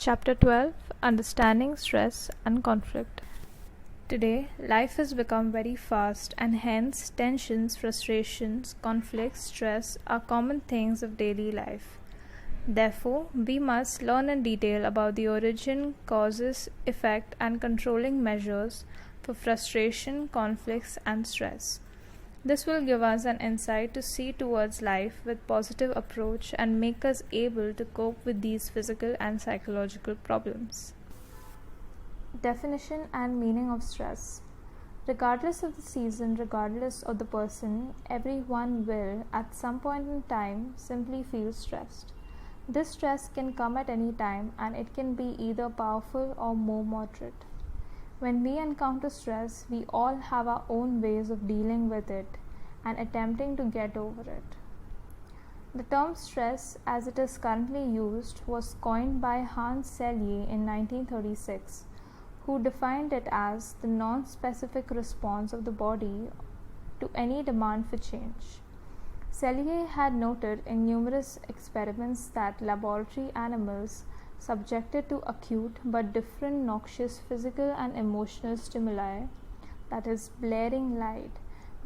Chapter 12: Understanding Stress and Conflict. Today, life has become very fast, and hence tensions, frustrations, conflicts, stress are common things of daily life. Therefore, we must learn in detail about the origin, causes, effect, and controlling measures for frustration, conflicts, and stress. This will give us an insight to see towards life with positive approach and make us able to cope with these physical and psychological problems. Definition and meaning of stress. Regardless of the season, regardless of the person, everyone will, at some point in time, simply feel stressed. This stress can come at any time and it can be either powerful or more moderate. When we encounter stress, we all have our own ways of dealing with it and attempting to get over it. The term stress, as it is currently used, was coined by Hans Selye in 1936, who defined it as the non-specific response of the body to any demand for change. Selye had noted in numerous experiments that laboratory animals subjected to acute but different noxious physical and emotional stimuli, that is, blaring light,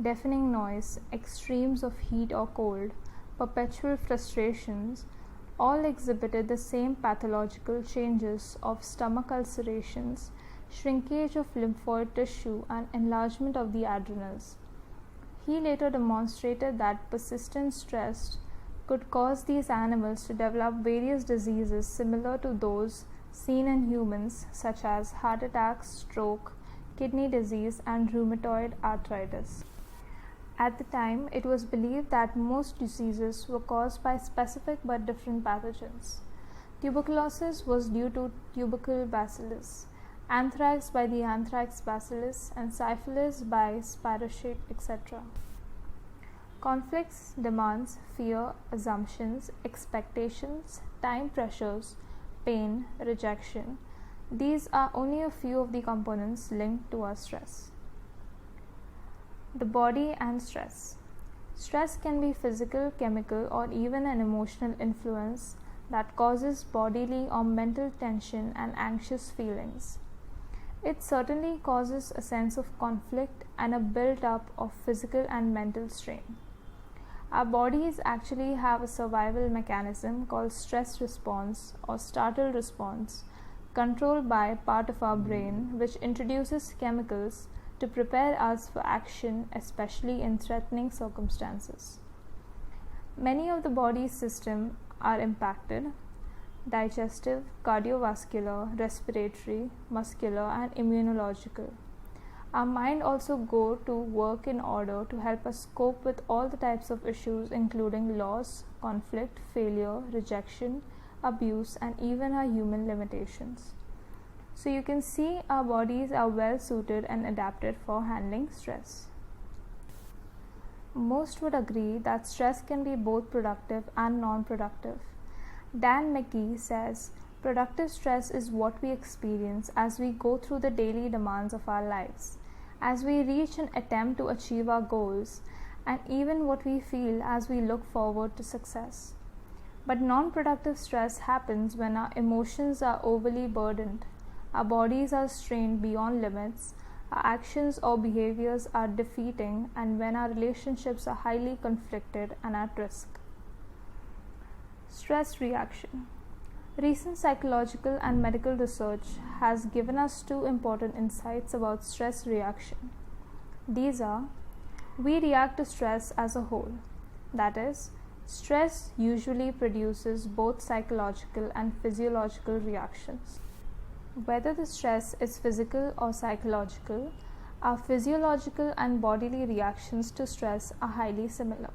deafening noise, extremes of heat or cold, perpetual frustrations, all exhibited the same pathological changes of stomach ulcerations, shrinkage of lymphoid tissue, and enlargement of the adrenals. He later demonstrated that persistent stress could cause these animals to develop various diseases similar to those seen in humans, such as heart attacks, stroke, kidney disease, and rheumatoid arthritis. At the time, it was believed that most diseases were caused by specific but different pathogens. Tuberculosis was due to tubercle bacillus, anthrax by the anthrax bacillus, and syphilis by spirochete, etc. Conflicts, demands, fear, assumptions, expectations, time pressures, pain, rejection. These are only a few of the components linked to our stress. The body and stress. Stress can be physical, chemical, or even an emotional influence that causes bodily or mental tension and anxious feelings. It certainly causes a sense of conflict and a build-up of physical and mental strain. Our bodies actually have a survival mechanism called stress response or startle response, controlled by part of our brain, which introduces chemicals to prepare us for action, especially in threatening circumstances. Many of the body's systems are impacted: digestive, cardiovascular, respiratory, muscular, and immunological. Our mind also go to work in order to help us cope with all the types of issues, including loss, conflict, failure, rejection, abuse, and even our human limitations. So you can see our bodies are well suited and adapted for handling stress. Most would agree that stress can be both productive and non-productive. Dan McGee says, productive stress is what we experience as we go through the daily demands of our lives, as we reach and attempt to achieve our goals, and even what we feel as we look forward to success. But non-productive stress happens when our emotions are overly burdened, our bodies are strained beyond limits, our actions or behaviors are defeating, and when our relationships are highly conflicted and at risk. Stress reaction. Recent psychological and medical research has given us two important insights about stress reaction. These are: we react to stress as a whole. That is, stress usually produces both psychological and physiological reactions. Whether the stress is physical or psychological, our physiological and bodily reactions to stress are highly similar.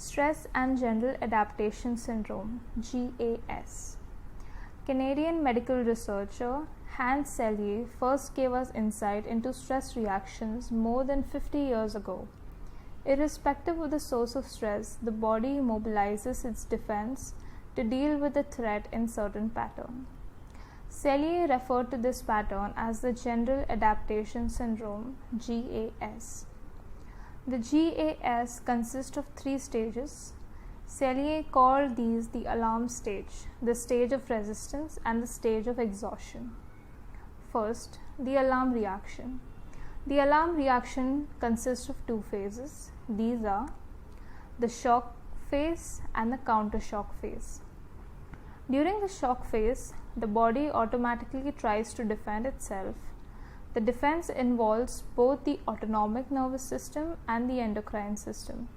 Stress and General Adaptation Syndrome (GAS). Canadian medical researcher Hans Selye first gave us insight into stress reactions more than 50 years ago. Irrespective of the source of stress, the body mobilizes its defense to deal with the threat in certain pattern. Selye referred to this pattern as the General Adaptation Syndrome (GAS). The GAS consists of three stages: Selye called these the alarm stage, the stage of resistance, and the stage of exhaustion. First, the alarm reaction. The alarm reaction consists of two phases. These are the shock phase and the counter shock phase. During the shock phase, the body automatically tries to defend itself. The defense involves both the autonomic nervous system and the endocrine system.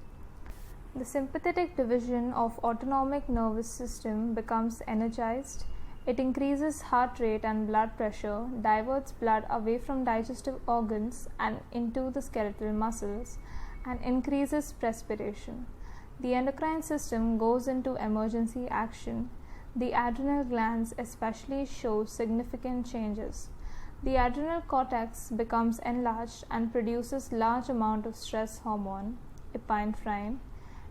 The sympathetic division of autonomic nervous system becomes energized. It increases heart rate and blood pressure, diverts blood away from digestive organs and into the skeletal muscles, and increases perspiration. The endocrine system goes into emergency action. The adrenal glands especially show significant changes. The adrenal cortex becomes enlarged and produces large amount of stress hormone, epinephrine.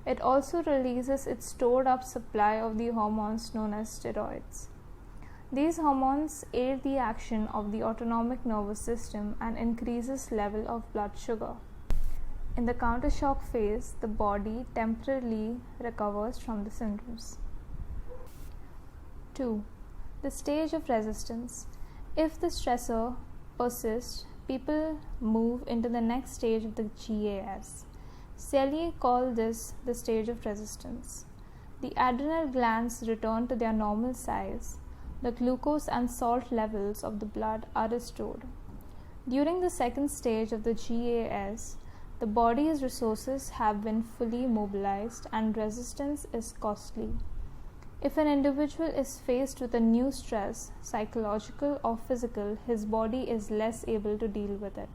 It also releases its stored up supply of the hormones known as steroids. These hormones aid the action of the autonomic nervous system and increases level of blood sugar. In the counter shock phase, the body temporarily recovers from the symptoms. 2. The stage of resistance. If the stressor persists, people move into the next stage of the GAS. Selye called this the stage of resistance. The adrenal glands return to their normal size. The glucose and salt levels of the blood are restored. During the second stage of the GAS, the body's resources have been fully mobilized and resistance is costly. If an individual is faced with a new stress, psychological or physical, his body is less able to deal with it.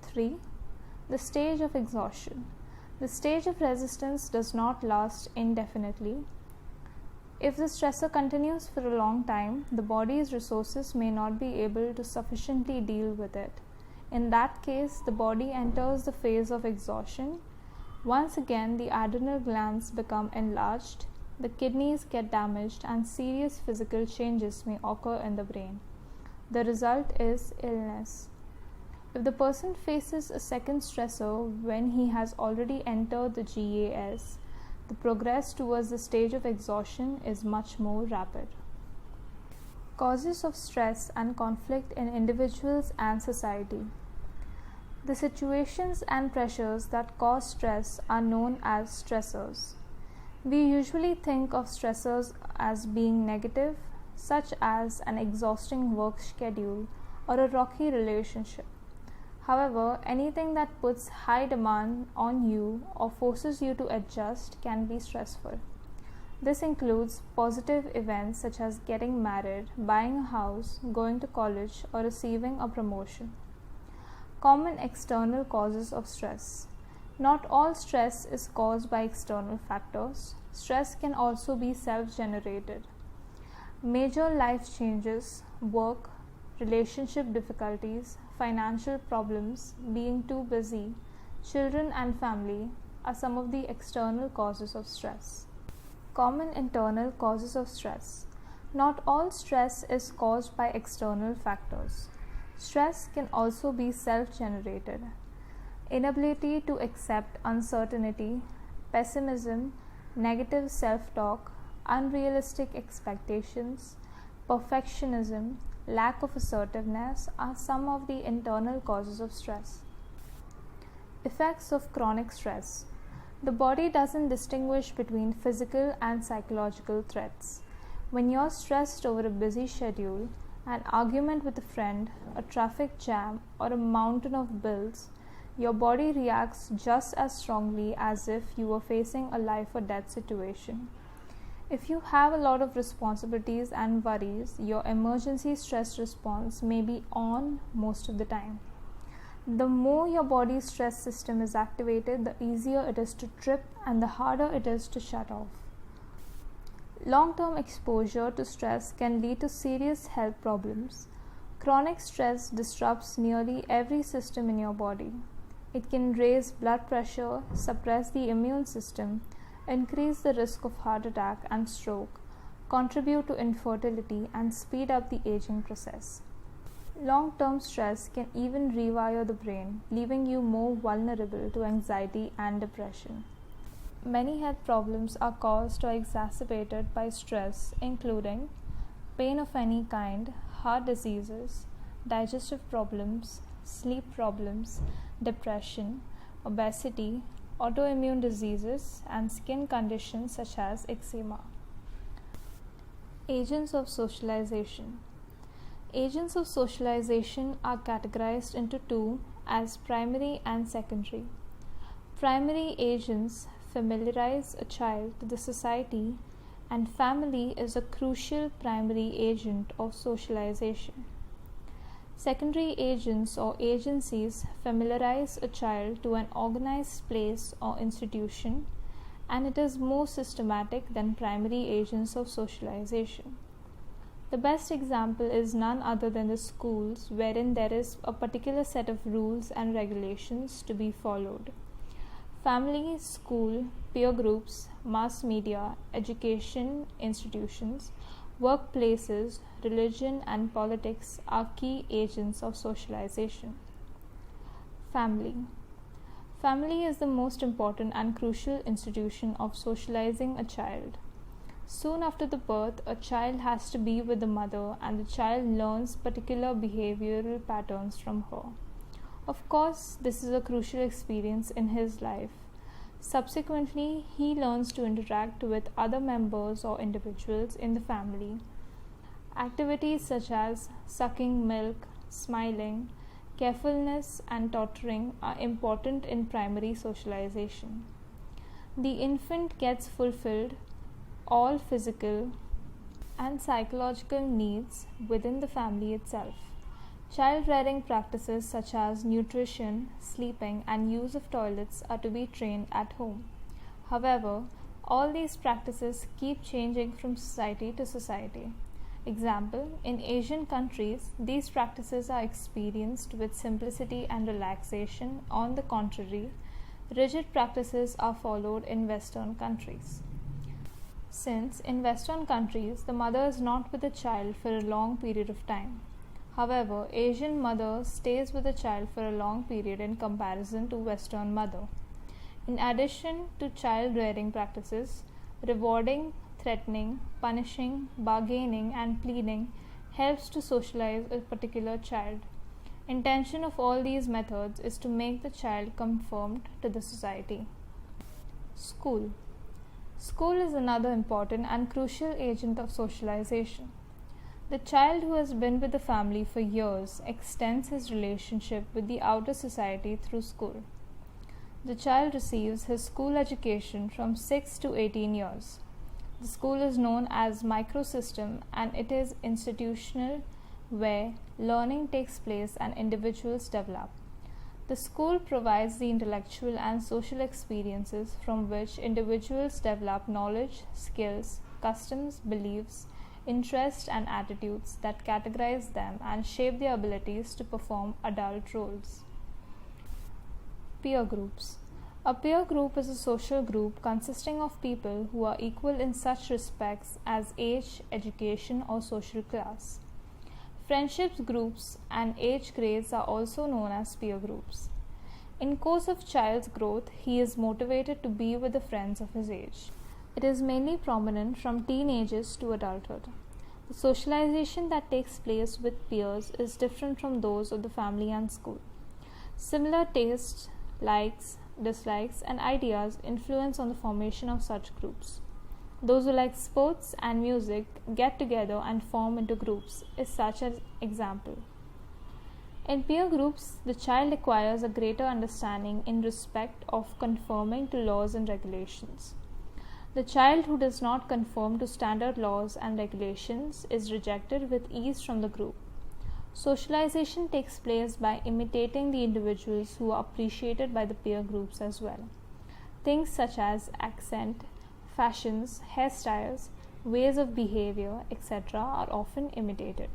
3. The stage of exhaustion. The stage of resistance does not last indefinitely. If the stressor continues for a long time, the body's resources may not be able to sufficiently deal with it. In that case, the body enters the phase of exhaustion. Once again, the adrenal glands become enlarged, the kidneys get damaged, and serious physical changes may occur in the brain. The result is illness. If the person faces a second stressor when he has already entered the GAS, the progress towards the stage of exhaustion is much more rapid. Causes of stress and conflict in individuals and society. The situations and pressures that cause stress are known as stressors. We usually think of stressors as being negative, such as an exhausting work schedule or a rocky relationship. However, anything that puts high demand on you or forces you to adjust can be stressful. This includes positive events such as getting married, buying a house, going to college, or receiving a promotion. Common external causes of stress. Not all stress is caused by external factors. Stress can also be self-generated. Major life changes, work, relationship difficulties, financial problems, being too busy, children and family are some of the external causes of stress. Common internal causes of stress. Not all stress is caused by external factors. Stress can also be self-generated. Inability to accept uncertainty, pessimism, negative self-talk, unrealistic expectations, perfectionism, lack of assertiveness are some of the internal causes of stress. Effects of chronic stress. The body doesn't distinguish between physical and psychological threats. When you're stressed over a busy schedule, an argument with a friend, a traffic jam, or a mountain of bills, your body reacts just as strongly as if you were facing a life or death situation. If you have a lot of responsibilities and worries, your emergency stress response may be on most of the time. The more your body's stress system is activated, the easier it is to trip and the harder it is to shut off. Long-term exposure to stress can lead to serious health problems. Chronic stress disrupts nearly every system in your body. It can raise blood pressure, suppress the immune system, increase the risk of heart attack and stroke, contribute to infertility, and speed up the aging process. Long-term stress can even rewire the brain, leaving you more vulnerable to anxiety and depression. Many health problems are caused or exacerbated by stress, including pain of any kind, heart diseases, digestive problems, sleep problems, depression, obesity, autoimmune diseases, and skin conditions such as eczema. Agents of socialization. Agents of socialization are categorized into two as primary and secondary. Primary agents familiarize a child to the society, and family is a crucial primary agent of socialization. Secondary agents or agencies familiarize a child to an organized place or institution, and it is more systematic than primary agents of socialization. The best example is none other than the schools, wherein there is a particular set of rules and regulations to be followed. Family, school, peer groups, mass media, education institutions, workplaces, religion, and politics are key agents of socialization. Family. Family is the most important and crucial institution of socializing a child. Soon after the birth, a child has to be with the mother, and the child learns particular behavioral patterns from her. Of course, this is a crucial experience in his life. Subsequently, he learns to interact with other members or individuals in the family. Activities such as sucking milk, smiling, carefulness, and tottering are important in primary socialization. The infant gets fulfilled all physical and psychological needs within the family itself. Child rearing practices such as nutrition, sleeping, and use of toilets are to be trained at home. However, all these practices keep changing from society to society. Example, in Asian countries, these practices are experienced with simplicity and relaxation. On the contrary, rigid practices are followed in Western countries. Since in Western countries, the mother is not with the child for a long period of time. However, Asian mother stays with the child for a long period in comparison to Western mother. In addition to child rearing practices, rewarding, threatening, punishing, bargaining, and pleading helps to socialize a particular child. Intention of all these methods is to make the child conform to the society. School. School is another important and crucial agent of socialization. The child who has been with the family for years extends his relationship with the outer society through school. The child receives his school education from 6 to 18 years. The school is known as microsystem, and it is institutional where learning takes place and individuals develop. The school provides the intellectual and social experiences from which individuals develop knowledge, skills, customs, beliefs, interests, and attitudes that categorize them and shape their abilities to perform adult roles. Peer groups. A peer group is a social group consisting of people who are equal in such respects as age, education, or social class. Friendships groups and age grades are also known as peer groups. In course of child's growth, he is motivated to be with the friends of his age. It is mainly prominent from teenagers to adulthood. The socialization that takes place with peers is different from those of the family and school. Similar tastes, likes, dislikes, and ideas influence on the formation of such groups. Those who like sports and music get together and form into groups is such an example. In peer groups, the child acquires a greater understanding in respect of conforming to laws and regulations. The child who does not conform to standard laws and regulations is rejected with ease from the group. Socialization takes place by imitating the individuals who are appreciated by the peer groups as well. Things such as accent, fashions, hairstyles, ways of behavior, etc. are often imitated.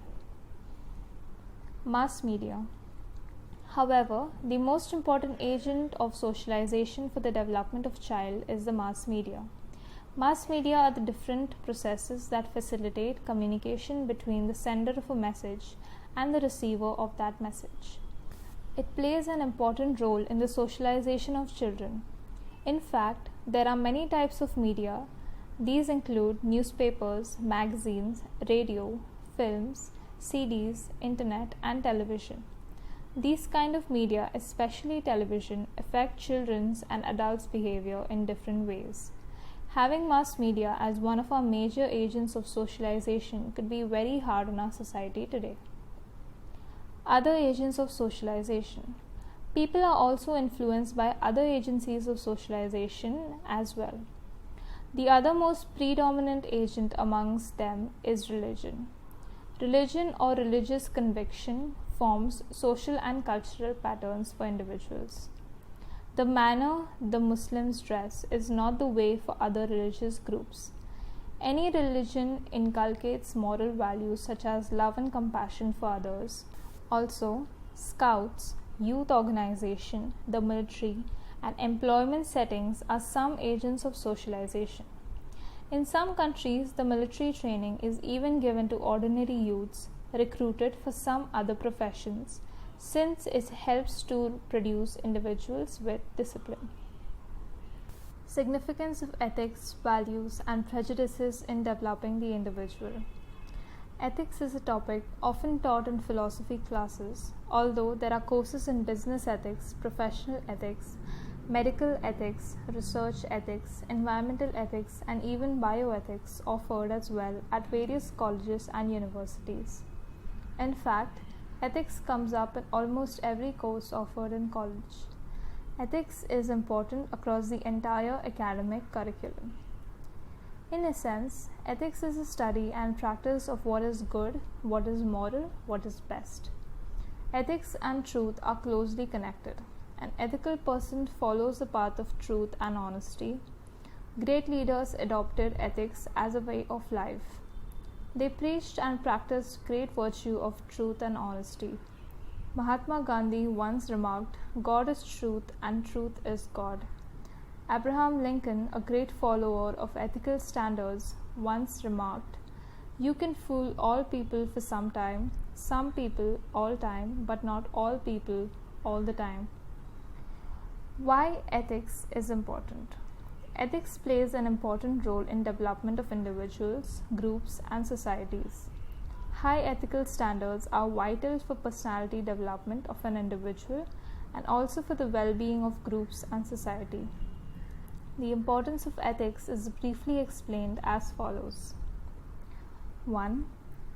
Mass media. However, the most important agent of socialization for the development of child is the mass media. Mass media are the different processes that facilitate communication between the sender of a message and the receiver of that message. It plays an important role in the socialization of children. In fact, There are many types of media. These include newspapers, magazines, radio, films, CDs, internet, and television. These kind of media, especially television, affect children's and adults' behavior in different ways. Having mass media as one of our major agents of socialization could be very hard on our society today. Other agents of socialization. People are also influenced by other agencies of socialization as well. The other most predominant agent amongst them is religion. Religion or religious conviction forms social and cultural patterns for individuals. The manner the Muslims dress is not the way for other religious groups. Any religion inculcates moral values such as love and compassion for others. Also, scouts, youth organization, the military, and employment settings are some agents of socialization. In some countries, the military training is even given to ordinary youths recruited for some other professions, since it helps to produce individuals with discipline. Significance of ethics, values, and prejudices in developing the individual. Ethics is a topic often taught in philosophy classes, although there are courses in business ethics, professional ethics, medical ethics, research ethics, environmental ethics, and even bioethics offered as well at various colleges and universities. In fact, ethics comes up in almost every course offered in college. Ethics is important across the entire academic curriculum. In a sense, ethics is a study and practice of what is good, what is moral, what is best. Ethics and truth are closely connected. An ethical person follows the path of truth and honesty. Great leaders adopted ethics as a way of life. They preached and practiced great virtue of truth and honesty. Mahatma Gandhi once remarked, "God is truth and truth is God." Abraham Lincoln, a great follower of ethical standards, once remarked, "You can fool all people for some people all time, but not all people all the time." Why ethics is important? Ethics plays an important role in development of individuals, groups, and societies. High ethical standards are vital for personality development of an individual and also for the well-being of groups and society. The importance of ethics is briefly explained as follows. 1.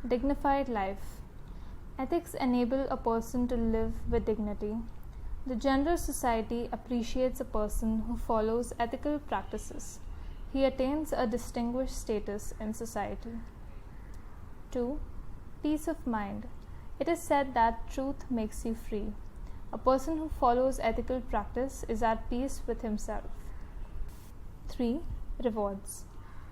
Dignified life. Ethics enable a person to live with dignity. The general society appreciates a person who follows ethical practices. He attains a distinguished status in society. 2. Peace of mind. It is said that truth makes you free. A person who follows ethical practice is at peace with himself. 3. Rewards.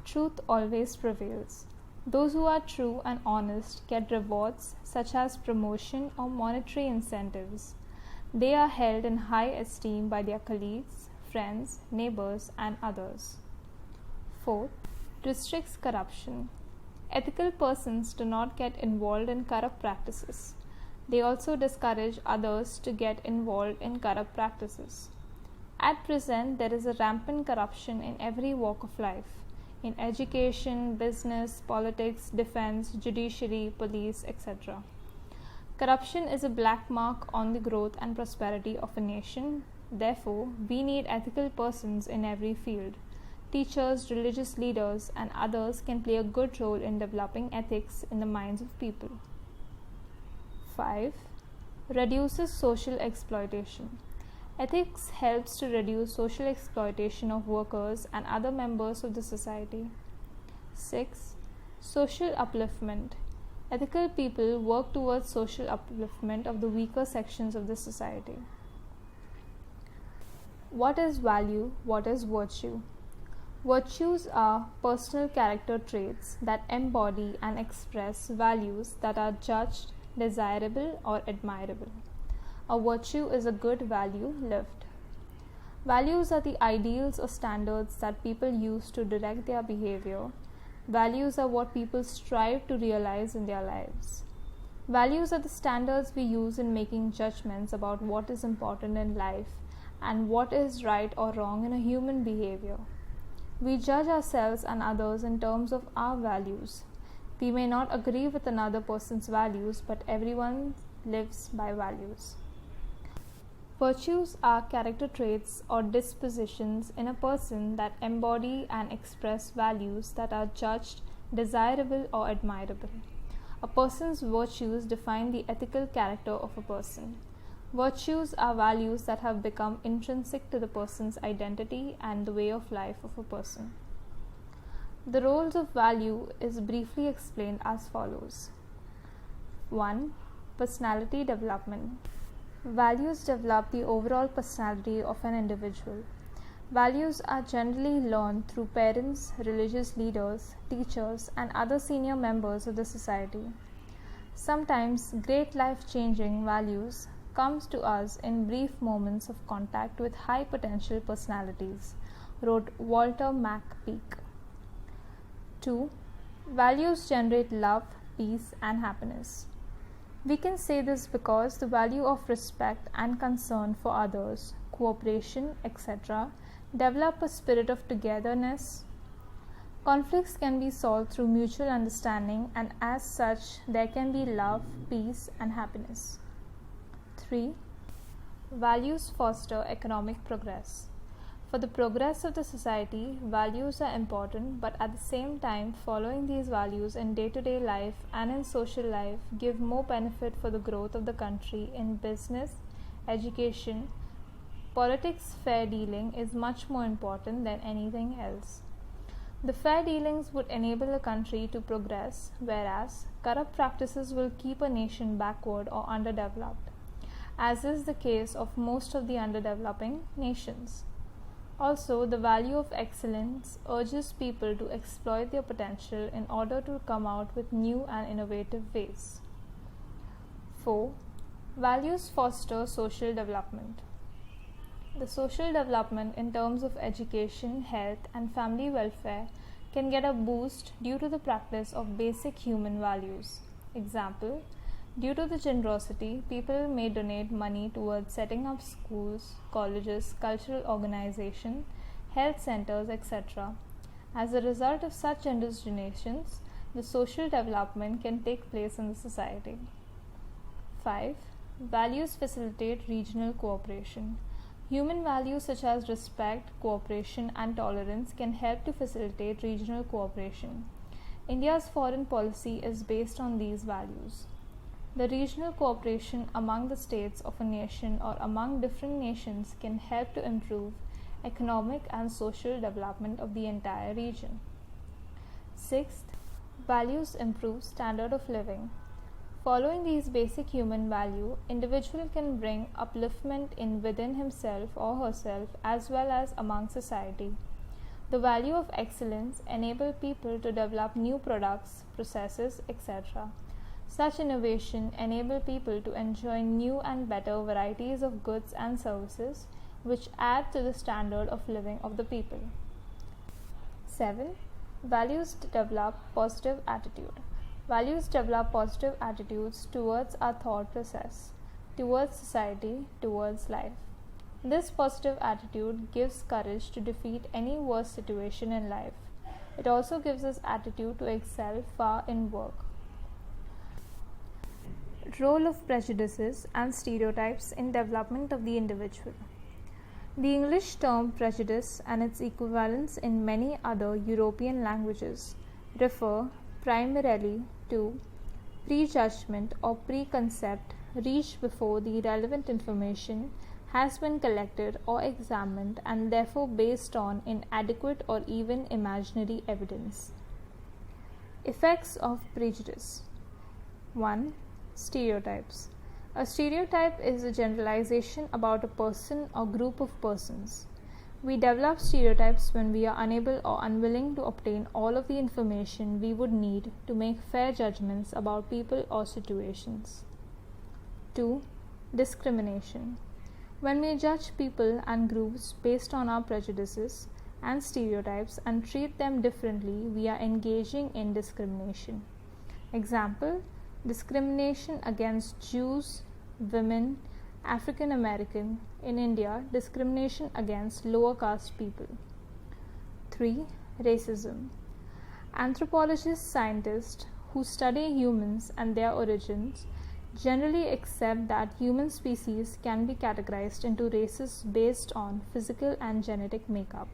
Truth always prevails. Those who are true and honest get rewards such as promotion or monetary incentives. They are held in high esteem by their colleagues, friends, neighbors, and others. 4. Restricts corruption. Ethical persons do not get involved in corrupt practices. They also discourage others to get involved in corrupt practices. At present, there is a rampant corruption in every walk of life, in education, business, politics, defense, judiciary, police, etc. Corruption is a black mark on the growth and prosperity of a nation. Therefore, we need ethical persons in every field. Teachers, religious leaders, and others can play a good role in developing ethics in the minds of people. 5. Reduces social exploitation. Ethics helps to reduce social exploitation of workers and other members of the society. 6. Social upliftment. Ethical people work towards social upliftment of the weaker sections of the society. What is value? What is virtue? Virtues are personal character traits that embody and express values that are judged desirable or admirable. A virtue is a good value lived. Values are the ideals or standards that people use to direct their behavior. Values are what people strive to realize in their lives. Values are the standards we use in making judgments about what is important in life and what is right or wrong in a human behavior. We judge ourselves and others in terms of our values. We may not agree with another person's values, but everyone lives by values. Virtues are character traits or dispositions in a person that embody and express values that are judged desirable or admirable. A person's virtues define the ethical character of a person. Virtues are values that have become intrinsic to the person's identity and the way of life of a person. The roles of value is briefly explained as follows. 1. Personality development. Values develop the overall personality of an individual. Values are generally learned through parents, religious leaders, teachers, and other senior members of the society. Sometimes great life-changing values comes to us in brief moments of contact with high potential personalities, wrote Walter McPeak. 2. Values generate love, peace, and happiness. We can say this because the value of respect and concern for others, cooperation, etc., develop a spirit of togetherness. Conflicts can be solved through mutual understanding, and as such, there can be love, peace, and happiness. 3. Values foster economic progress. For the progress of the society, values are important, but at the same time, following these values in day-to-day life and in social life give more benefit for the growth of the country in business, education, politics. Fair dealing is much more important than anything else. The fair dealings would enable a country to progress, whereas corrupt practices will keep a nation backward or underdeveloped, as is the case of most of the underdeveloping nations. Also, the value of excellence urges people to exploit their potential in order to come out with new and innovative ways. 4. Values foster social development. The social development in terms of education, health, and family welfare can get a boost due to the practice of basic human values. Example, due to the generosity, people may donate money towards setting up schools, colleges, cultural organizations, health centers, etc. As a result of such generous donations, the social development can take place in the society. 5. Values facilitate regional cooperation. Human values such as respect, cooperation, and tolerance can help to facilitate regional cooperation. India's foreign policy is based on these values. The regional cooperation among the states of a nation or among different nations can help to improve economic and social development of the entire region. 6th, values improve standard of living. Following these basic human values, individual can bring upliftment in within himself or herself as well as among society. The value of excellence enable people to develop new products, processes, etc. Such innovation enable people to enjoy new and better varieties of goods and services which add to the standard of living of the people. 7. Values develop positive attitude. Values develop positive attitudes towards our thought process, towards society, towards life. This positive attitude gives courage to defeat any worse situation in life. It also gives us attitude to excel far in work. Role of prejudices and stereotypes in development of the individual. The English term prejudice and its equivalents in many other European languages refer primarily to prejudgment or preconcept reached before the relevant information has been collected or examined and therefore based on inadequate or even imaginary evidence. Effects of prejudice. 1. Stereotypes. A stereotype is a generalization about a person or group of persons. We develop stereotypes when we are unable or unwilling to obtain all of the information we would need to make fair judgments about people or situations. 2. Discrimination. When we judge people and groups based on our prejudices and stereotypes and treat them differently, we are engaging in discrimination. Example, discrimination against Jews, women, African American, in India, discrimination against lower caste people. 3. Racism. Anthropologists, scientists who study humans and their origins generally accept that human species can be categorized into races based on physical and genetic makeup.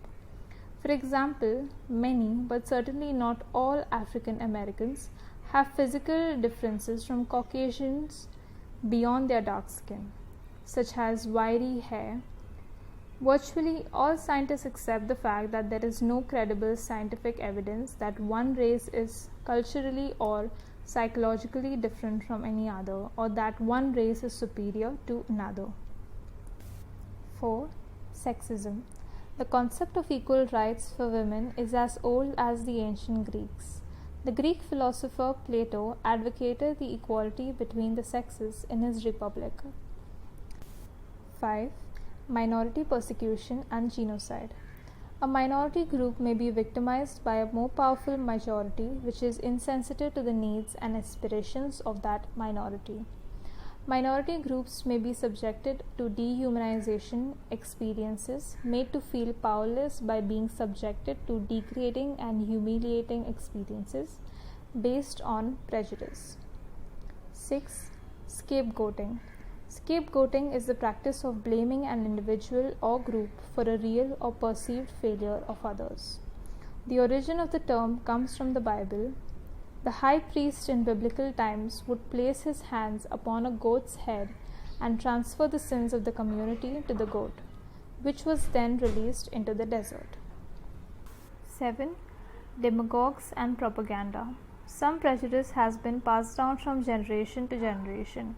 For example, many, but certainly not all African Americans have physical differences from Caucasians beyond their dark skin, such as wiry hair. Virtually all scientists accept the fact that there is no credible scientific evidence that one race is culturally or psychologically different from any other, or that one race is superior to another. 4. Sexism. The concept of equal rights for women is as old as the ancient Greeks. The Greek philosopher Plato advocated the equality between the sexes in his Republic. 5. Minority persecution and genocide. A minority group may be victimized by a more powerful majority which is insensitive to the needs and aspirations of that minority. Minority groups may be subjected to dehumanization experiences, made to feel powerless by being subjected to degrading and humiliating experiences based on prejudice. 6. Scapegoating. Scapegoating is the practice of blaming an individual or group for a real or perceived failure of others. The origin of the term comes from the Bible. The high priest in biblical times would place his hands upon a goat's head and transfer the sins of the community to the goat, which was then released into the desert. 7. Demagogues and propaganda. Some prejudice has been passed down from generation to generation.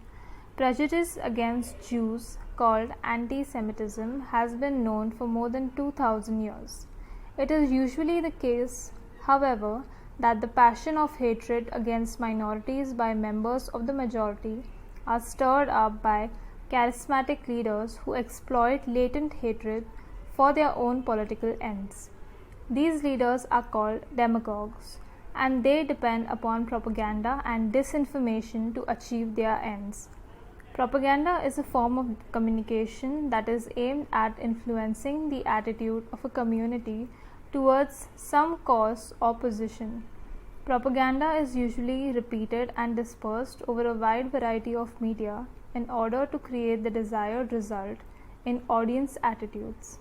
Prejudice against Jews, called anti-Semitism, has been known for more than 2000 years. It is usually the case, however, that the passion of hatred against minorities by members of the majority are stirred up by charismatic leaders who exploit latent hatred for their own political ends. These leaders are called demagogues, and they depend upon propaganda and disinformation to achieve their ends. Propaganda is a form of communication that is aimed at influencing the attitude of a community towards some cause or position. Propaganda is usually repeated and dispersed over a wide variety of media in order to create the desired result in audience attitudes.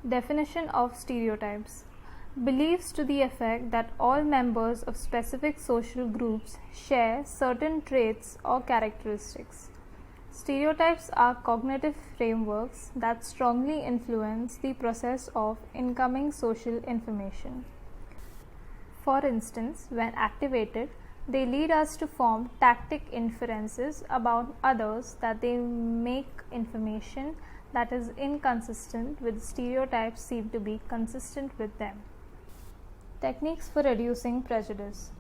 Definition of stereotypes. Beliefs to the effect that all members of specific social groups share certain traits or characteristics. Stereotypes are cognitive frameworks that strongly influence the process of incoming social information. For instance, when activated, they lead us to form tactic inferences about others that they make information that is inconsistent with stereotypes seem to be consistent with them. Techniques for reducing prejudice.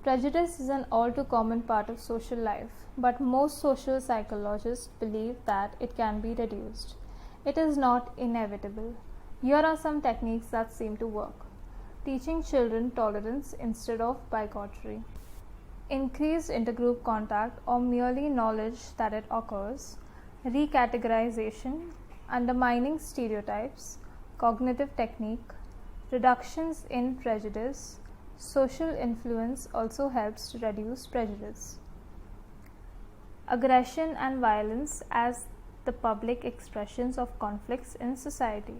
Prejudice is an all too common part of social life, but most social psychologists believe that it can be reduced. It is not inevitable. Here are some techniques that seem to work. Teaching children tolerance instead of bigotry. Increased intergroup contact or merely knowledge that it occurs. Recategorization, undermining stereotypes, cognitive technique, reductions in prejudice. Social influence also helps to reduce prejudice. Aggression and violence as the public expressions of conflicts in society.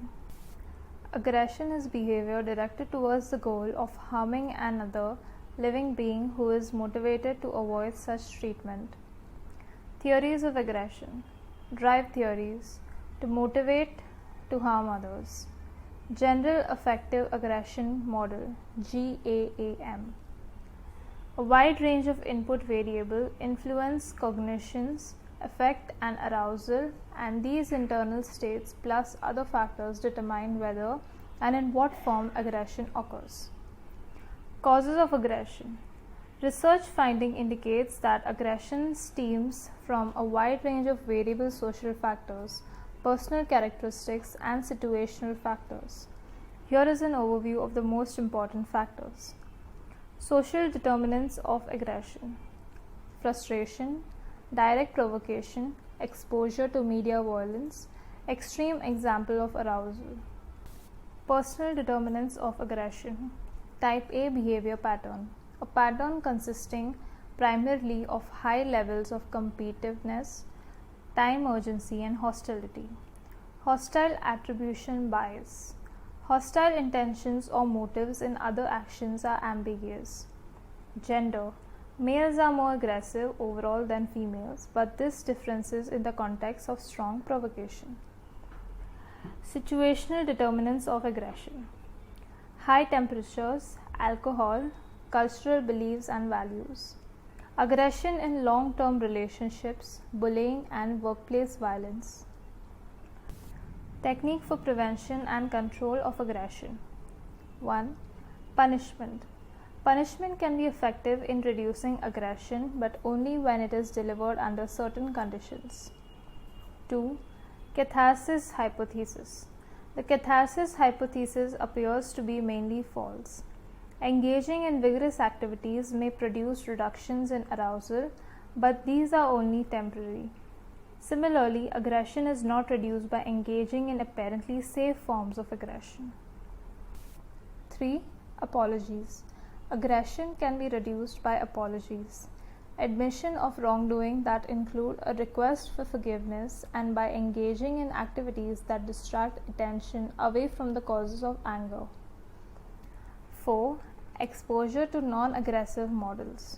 Aggression is behavior directed towards the goal of harming another living being who is motivated to avoid such treatment. Theories of aggression. Drive theories. To motivate to harm others. General Affective Aggression Model GAAM. A wide range of input variables influence cognitions, affect and arousal, and these internal states plus other factors determine whether and in what form aggression occurs. Causes of aggression. Research finding indicates that aggression stems from a wide range of variable social factors, personal characteristics, and situational factors. Here is an overview of the most important factors. Social determinants of aggression. Frustration, direct provocation, exposure to media violence, extreme example of arousal. Personal determinants of aggression. Type A behavior pattern. A pattern consisting primarily of high levels of competitiveness, time urgency, and hostility. Hostile attribution bias. Hostile intentions or motives in other actions are ambiguous. Gender. Males are more aggressive overall than females, but this differences in the context of strong provocation. Situational determinants of aggression. High temperatures, alcohol, cultural beliefs and values. Aggression in long-term relationships, bullying and workplace violence. Technique for prevention and control of aggression. 1. Punishment. Punishment can be effective in reducing aggression, but only when it is delivered under certain conditions. 2. Catharsis hypothesis. The catharsis hypothesis appears to be mainly false. Engaging in vigorous activities may produce reductions in arousal, but these are only temporary. Similarly, aggression is not reduced by engaging in apparently safe forms of aggression. 3. Apologies. Aggression can be reduced by apologies, admission of wrongdoing that include a request for forgiveness, and by engaging in activities that distract attention away from the causes of anger. 4. Exposure to non-aggressive models.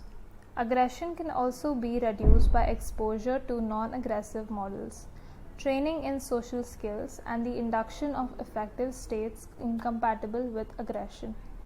Aggression can also be reduced by exposure to non-aggressive models, training in social skills, and the induction of affective states incompatible with aggression.